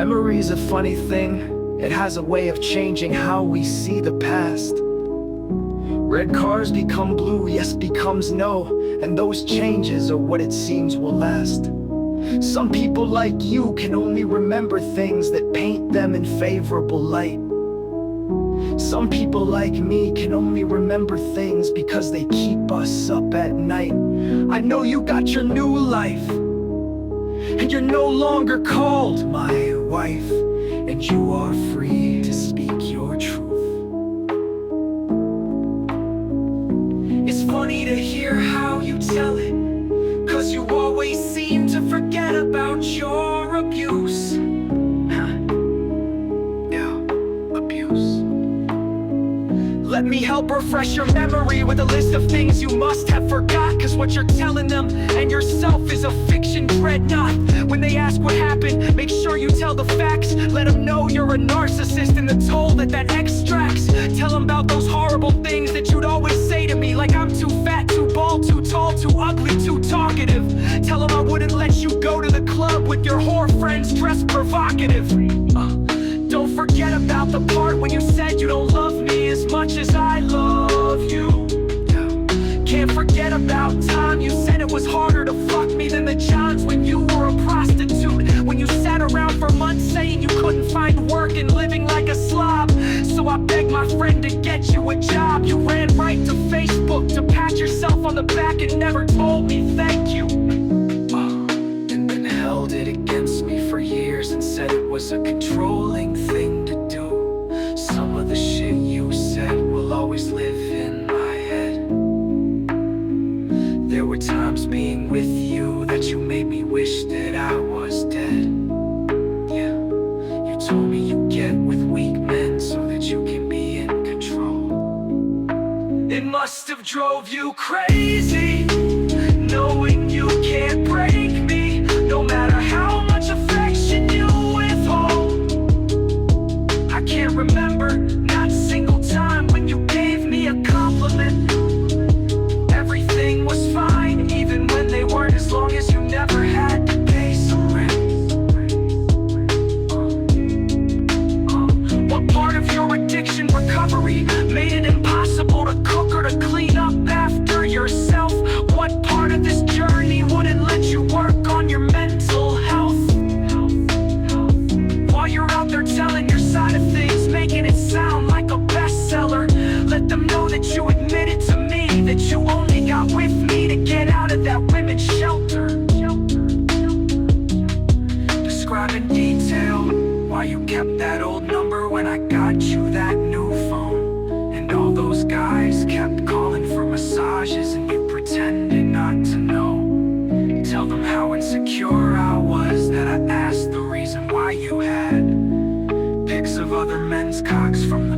Memory's a funny thing. It has a way of changing how we see the past. Red cars become blue, yes becomes no, and those changes are what it seems will last. Some people like you can only remember things that paint them in favorable light. Some people like me can only remember things because they keep us up at night. I know you got your new life, and you're no longer called my wife, and you are free to speak your truth. It's funny to hear how you tell it, 'cause you always seem to forget about your abuse. Let me help refresh your memory with a list of things you must have forgot, 'cause what you're telling them and yourself is a fiction dreadnought. When they ask what happened, make sure you tell the facts. Let them know you're a narcissist and the toll that extracts. Tell them about those horrible things that you'd always say to me, like I'm too fat, too bald, too tall, too ugly, too talkative. Tell them I wouldn't let you go to the club with your whore friends dressed provocative. Don't forget about the part when you said you don't love me as much as I love you. Can't forget about time you said it was harder to fuck me than the Johns when you were a prostitute. When you sat around for months saying you couldn't find work and living like a slob. So I begged my friend to get you a job. You ran right to Facebook to pat yourself on the back and never told me thank you. And then held it against me for years and said it was a controlling thing to do. Some of the shit you said will always live in my head. There were times being with you that you made me wish that I was dead. Yeah, you told me you get with weak men so that you can be in control. It must have drove you crazy, knowing you can't break me, no matter how much affection you withhold. I can't remember not a single time when you gave me a compliment. Everything was fine, even when they weren't, as long as you never had to pay some rent. What part of your addiction recovery made it impossible to cook or to clean up after yourself? What part of this journey wouldn't let you work on your mental health? While you're out there telling your side of things, making it sound like a bestseller, let them know that you admitted to me that you only got with me to get out of that women's shelter. Describe in detail why you kept that old number when I got you that new phone. And all those guys kept calling for massages and you pretended not to know. Tell them how insecure I was, that I asked the reason why you had pics of other men's cocks from the